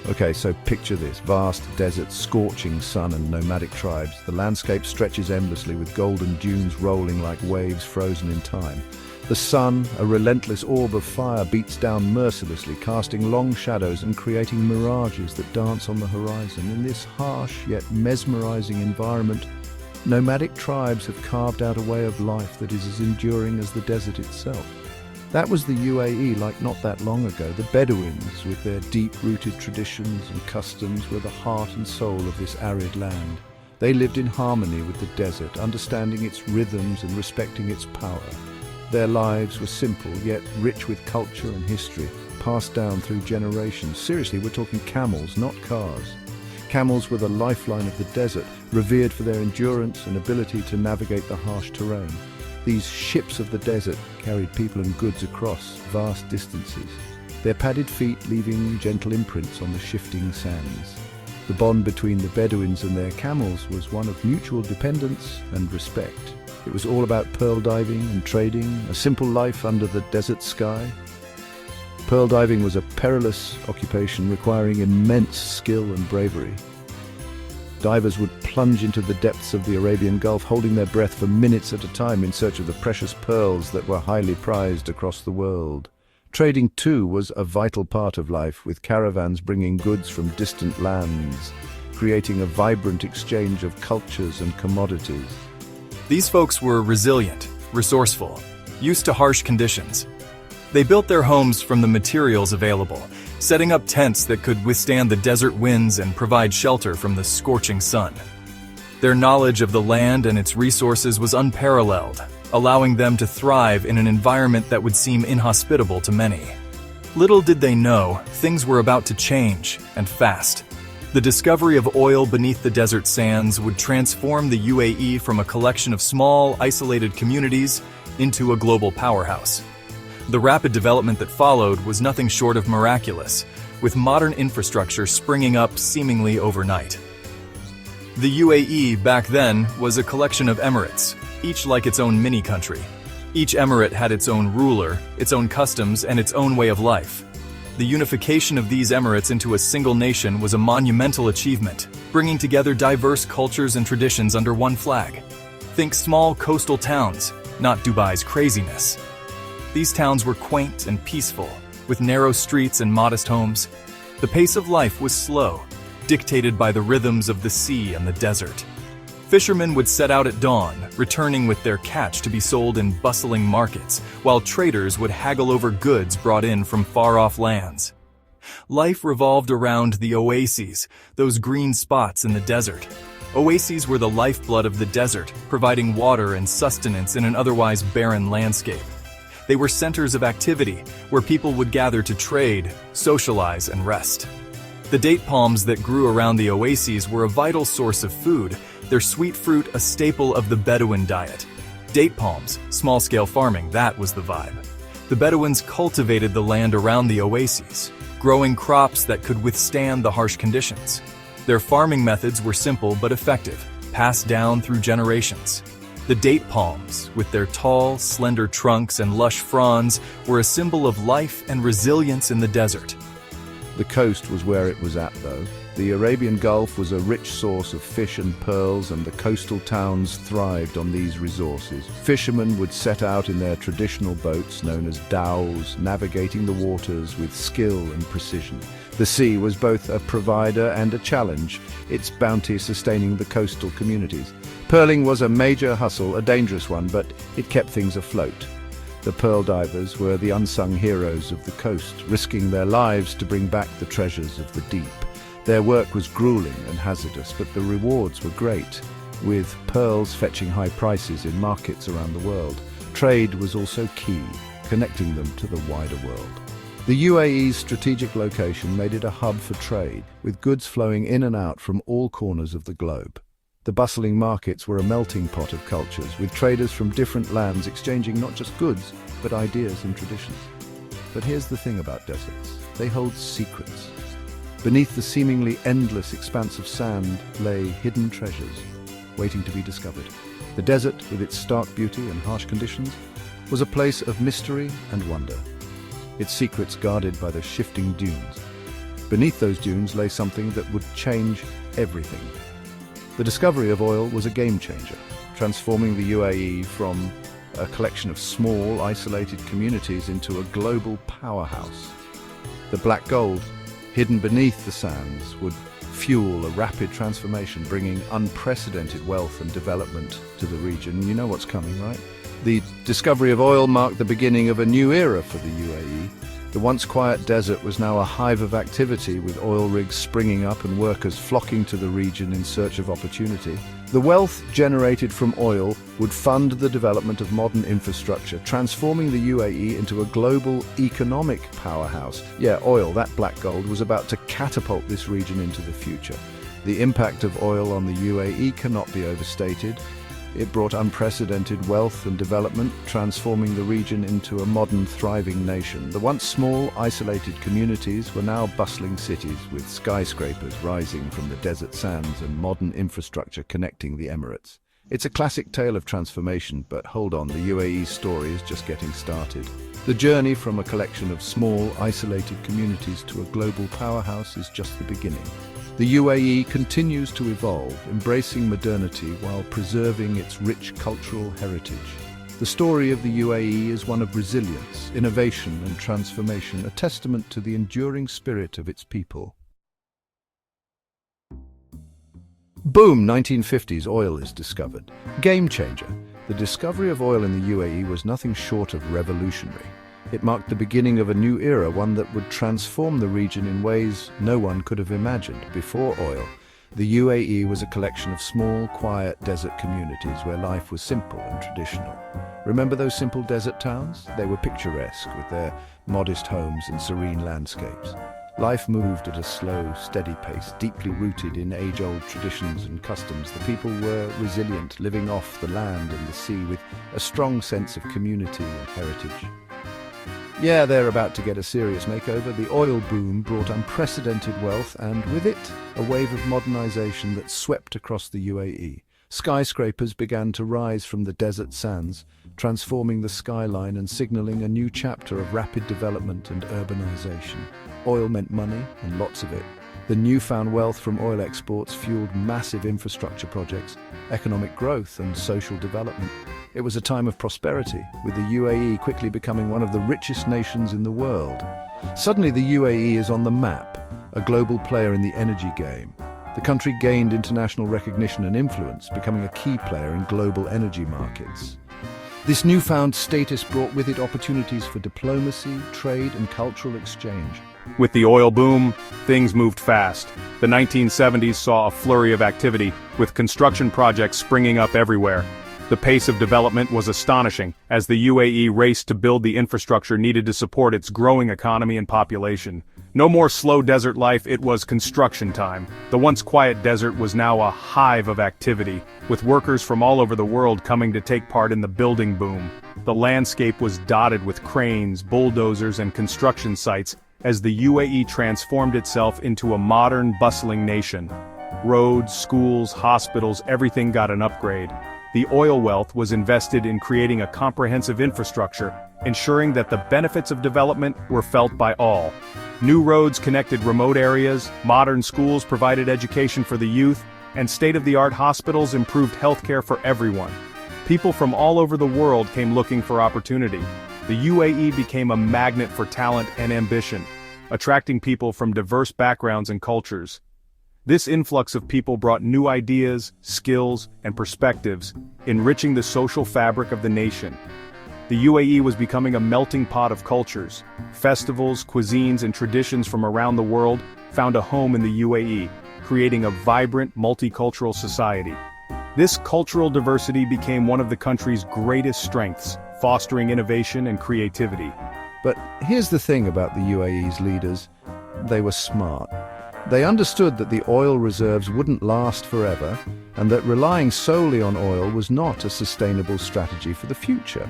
Okay, so picture this: vast desert, scorching sun and nomadic tribes. The landscape stretches endlessly with golden dunes rolling like waves frozen in time. The sun, a relentless orb of fire, beats down mercilessly, casting long shadows and creating mirages that dance on the horizon. In this harsh yet mesmerizing environment, nomadic tribes have carved out a way of life that is as enduring as the desert itself. That was the UAE like not that long ago. The Bedouins, with their deep-rooted traditions and customs, were the heart and soul of this arid land. They lived in harmony with the desert, understanding its rhythms and respecting its power. Their lives were simple, yet rich with culture and history, passed down through generations. Seriously, we're talking camels, not cars. Camels were the lifeline of the desert, revered for their endurance and ability to navigate the harsh terrain. These ships of the desert carried people and goods across vast distances, their padded feet leaving gentle imprints on the shifting sands. The bond between the Bedouins and their camels was one of mutual dependence and respect. It was all about pearl diving and trading, a simple life under the desert sky. Pearl diving was a perilous occupation requiring immense skill and bravery. Divers would plunge into the depths of the Arabian Gulf, holding their breath for minutes at a time in search of the precious pearls that were highly prized across the world. Trading, too, was a vital part of life, with caravans bringing goods from distant lands, creating a vibrant exchange of cultures and commodities. These folks were resilient, resourceful, used to harsh conditions. They built their homes from the materials available, setting up tents that could withstand the desert winds and provide shelter from the scorching sun. Their knowledge of the land and its resources was unparalleled, allowing them to thrive in an environment that would seem inhospitable to many. Little did they know, things were about to change, and fast. The discovery of oil beneath the desert sands would transform the UAE from a collection of small, isolated communities into a global powerhouse. The rapid development that followed was nothing short of miraculous, with modern infrastructure springing up seemingly overnight. The UAE back then was a collection of emirates, each like its own mini-country. Each emirate had its own ruler, its own customs, and its own way of life. The unification of these emirates into a single nation was a monumental achievement, bringing together diverse cultures and traditions under one flag. Think small coastal towns, not Dubai's craziness. These towns were quaint and peaceful, with narrow streets and modest homes. The pace of life was slow, dictated by the rhythms of the sea and the desert. Fishermen would set out at dawn, returning with their catch to be sold in bustling markets, while traders would haggle over goods brought in from far-off lands. Life revolved around the oases, those green spots in the desert. Oases were the lifeblood of the desert, providing water and sustenance in an otherwise barren landscape. They were centers of activity, where people would gather to trade, socialize, and rest. The date palms that grew around the oases were a vital source of food, their sweet fruit a staple of the Bedouin diet. Date palms, small-scale farming, that was the vibe. The Bedouins cultivated the land around the oases, growing crops that could withstand the harsh conditions. Their farming methods were simple but effective, passed down through generations. The date palms, with their tall, slender trunks and lush fronds, were a symbol of life and resilience in the desert. The coast was where it was at, though. The Arabian Gulf was a rich source of fish and pearls, and the coastal towns thrived on these resources. Fishermen would set out in their traditional boats, known as dhows, navigating the waters with skill and precision. The sea was both a provider and a challenge, its bounty sustaining the coastal communities. Pearling was a major hustle, a dangerous one, but it kept things afloat. The pearl divers were the unsung heroes of the coast, risking their lives to bring back the treasures of the deep. Their work was grueling and hazardous, but the rewards were great, with pearls fetching high prices in markets around the world. Trade was also key, connecting them to the wider world. The UAE's strategic location made it a hub for trade, with goods flowing in and out from all corners of the globe. The bustling markets were a melting pot of cultures, with traders from different lands exchanging not just goods, but ideas and traditions. But here's the thing about deserts: they hold secrets. Beneath the seemingly endless expanse of sand lay hidden treasures, waiting to be discovered. The desert, with its stark beauty and harsh conditions, was a place of mystery and wonder, its secrets guarded by the shifting dunes. Beneath those dunes lay something that would change everything. The discovery of oil was a game changer, transforming the UAE from a collection of small, isolated communities into a global powerhouse. The black gold, hidden beneath the sands, would fuel a rapid transformation, bringing unprecedented wealth and development to the region. You know what's coming, right? The discovery of oil marked the beginning of a new era for the UAE. The once quiet desert was now a hive of activity, with oil rigs springing up and workers flocking to the region in search of opportunity. The wealth generated from oil would fund the development of modern infrastructure, transforming the UAE into a global economic powerhouse. Yeah, oil, that black gold, was about to catapult this region into the future. The impact of oil on the UAE cannot be overstated. It brought unprecedented wealth and development, transforming the region into a modern, thriving nation. The once small, isolated communities were now bustling cities, with skyscrapers rising from the desert sands and modern infrastructure connecting the Emirates. It's a classic tale of transformation, but hold on, the UAE's story is just getting started. The journey from a collection of small, isolated communities to a global powerhouse is just the beginning. The UAE continues to evolve, embracing modernity while preserving its rich cultural heritage. The story of the UAE is one of resilience, innovation, and transformation, a testament to the enduring spirit of its people. Boom, 1950s, oil is discovered. Game changer. The discovery of oil in the UAE was nothing short of revolutionary. It marked the beginning of a new era, one that would transform the region in ways no one could have imagined. Before oil, the UAE was a collection of small, quiet desert communities where life was simple and traditional. Remember those simple desert towns? They were picturesque, with their modest homes and serene landscapes. Life moved at a slow, steady pace, deeply rooted in age-old traditions and customs. The people were resilient, living off the land and the sea with a strong sense of community and heritage. Yeah, they're about to get a serious makeover. The oil boom brought unprecedented wealth and, with it, a wave of modernization that swept across the UAE. Skyscrapers began to rise from the desert sands, transforming the skyline and signaling a new chapter of rapid development and urbanization. Oil meant money, and lots of it. The newfound wealth from oil exports fueled massive infrastructure projects, economic growth, and social development. It was a time of prosperity, with the UAE quickly becoming one of the richest nations in the world. Suddenly, the UAE is on the map, a global player in the energy game. The country gained international recognition and influence, becoming a key player in global energy markets. This newfound status brought with it opportunities for diplomacy, trade, and cultural exchange. With the oil boom, things moved fast. The 1970s saw a flurry of activity, with construction projects springing up everywhere. The pace of development was astonishing, as the UAE raced to build the infrastructure needed to support its growing economy and population. No more slow desert life, it was construction time. The once quiet desert was now a hive of activity, with workers from all over the world coming to take part in the building boom. The landscape was dotted with cranes, bulldozers, and construction sites, as the UAE transformed itself into a modern, bustling nation. Roads, schools, hospitals, everything got an upgrade. The oil wealth was invested in creating a comprehensive infrastructure, ensuring that the benefits of development were felt by all. New roads connected remote areas, modern schools provided education for the youth, and state-of-the-art hospitals improved healthcare for everyone. People from all over the world came looking for opportunity. The UAE became a magnet for talent and ambition, attracting people from diverse backgrounds and cultures. This influx of people brought new ideas, skills, and perspectives, enriching the social fabric of the nation. The UAE was becoming a melting pot of cultures. Festivals, cuisines, and traditions from around the world found a home in the UAE, creating a vibrant, multicultural society. This cultural diversity became one of the country's greatest strengths, fostering innovation and creativity. But here's the thing about the UAE's leaders. They were smart. They understood that the oil reserves wouldn't last forever, and that relying solely on oil was not a sustainable strategy for the future.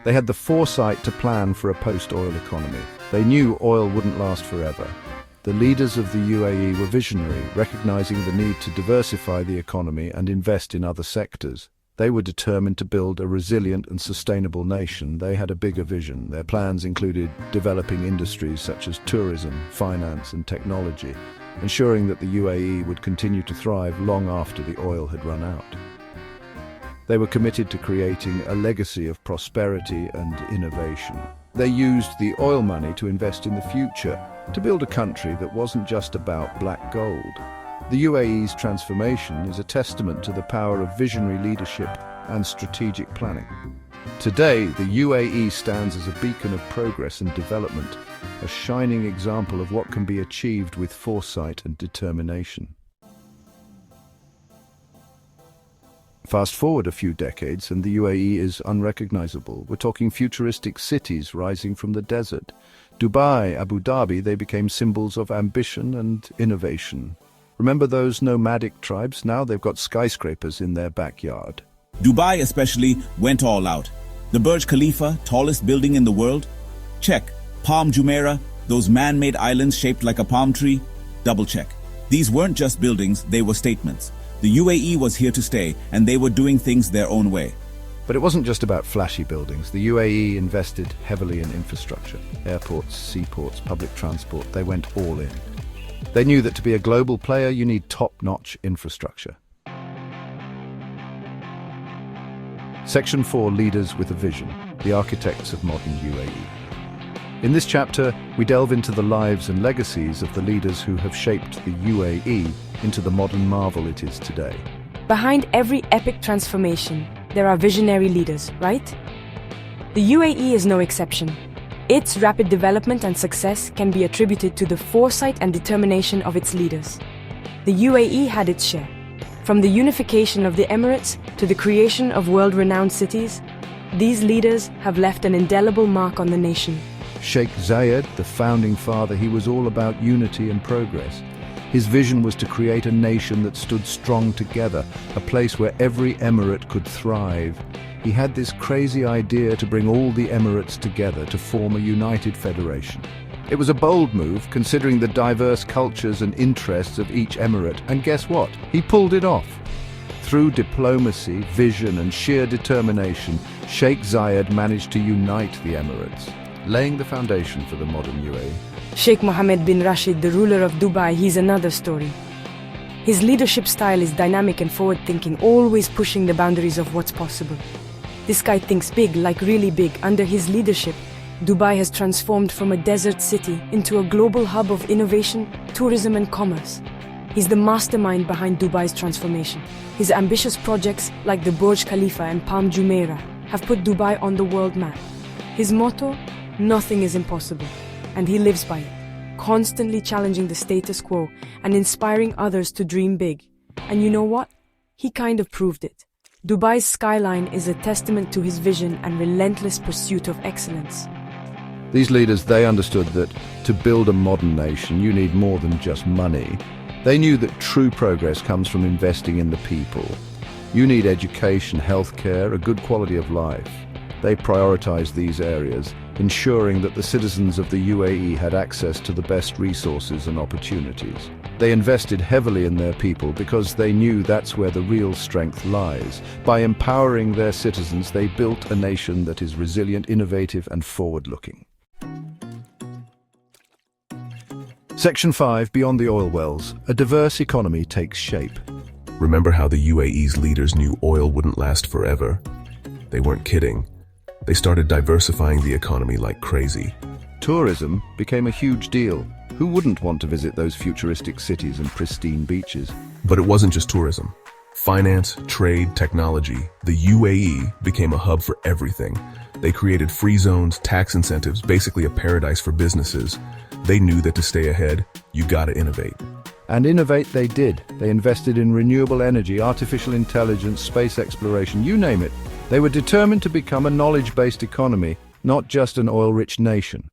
They had the foresight to plan for a post-oil economy. They knew oil wouldn't last forever. The leaders of the UAE were visionary, recognizing the need to diversify the economy and invest in other sectors. They were determined to build a resilient and sustainable nation. They had a bigger vision. Their plans included developing industries such as tourism, finance, and technology, ensuring that the UAE would continue to thrive long after the oil had run out. They were committed to creating a legacy of prosperity and innovation. They used the oil money to invest in the future, to build a country that wasn't just about black gold. The UAE's transformation is a testament to the power of visionary leadership and strategic planning. Today, the UAE stands as a beacon of progress and development, a shining example of what can be achieved with foresight and determination. Fast forward a few decades and the UAE is unrecognizable. We're talking futuristic cities rising from the desert. Dubai, Abu Dhabi, they became symbols of ambition and innovation. Remember those nomadic tribes? Now they've got skyscrapers in their backyard. Dubai especially went all out. The Burj Khalifa, tallest building in the world? Check. Palm Jumeirah, those man-made islands shaped like a palm tree? Double check. These weren't just buildings, they were statements. The UAE was here to stay, and they were doing things their own way. But it wasn't just about flashy buildings. The UAE invested heavily in infrastructure. Airports, seaports, public transport, they went all in. They knew that to be a global player, you need top-notch infrastructure. Section 4, Leaders with a Vision, the architects of modern UAE. In this chapter, we delve into the lives and legacies of the leaders who have shaped the UAE into the modern marvel it is today. Behind every epic transformation, there are visionary leaders, right? The UAE is no exception. Its rapid development and success can be attributed to the foresight and determination of its leaders. The UAE had its share. From the unification of the Emirates to the creation of world-renowned cities, these leaders have left an indelible mark on the nation. Sheikh Zayed, the founding father, he was all about unity and progress. His vision was to create a nation that stood strong together, a place where every emirate could thrive. He had this crazy idea to bring all the emirates together to form a united federation. It was a bold move, considering the diverse cultures and interests of each emirate, and guess what? He pulled it off. Through diplomacy, vision, and sheer determination, Sheikh Zayed managed to unite the emirates, laying the foundation for the modern UAE. Sheikh Mohammed bin Rashid, the ruler of Dubai, he's another story. His leadership style is dynamic and forward-thinking, always pushing the boundaries of what's possible. This guy thinks big, like really big. Under his leadership, Dubai has transformed from a desert city into a global hub of innovation, tourism and commerce. He's the mastermind behind Dubai's transformation. His ambitious projects like the Burj Khalifa and Palm Jumeirah have put Dubai on the world map. His motto, nothing is impossible, and he lives by it, constantly challenging the status quo and inspiring others to dream big. And you know what? He kind of proved it. Dubai's skyline is a testament to his vision and relentless pursuit of excellence. These leaders, they understood that to build a modern nation, you need more than just money. They knew that true progress comes from investing in the people. You need education, healthcare, a good quality of life. They prioritized these areas, ensuring that the citizens of the UAE had access to the best resources and opportunities. They invested heavily in their people because they knew that's where the real strength lies. By empowering their citizens, they built a nation that is resilient, innovative, and forward-looking. Section 5, Beyond the Oil Wells, a diverse economy takes shape. Remember how the UAE's leaders knew oil wouldn't last forever? They weren't kidding. They started diversifying the economy like crazy. Tourism became a huge deal. Who wouldn't want to visit those futuristic cities and pristine beaches? But it wasn't just tourism. Finance, trade, technology, the UAE became a hub for everything. They created free zones, tax incentives, basically a paradise for businesses. They knew that to stay ahead, you gotta innovate. And innovate they did. They invested in renewable energy, artificial intelligence, space exploration, you name it. They were determined to become a knowledge-based economy, not just an oil-rich nation.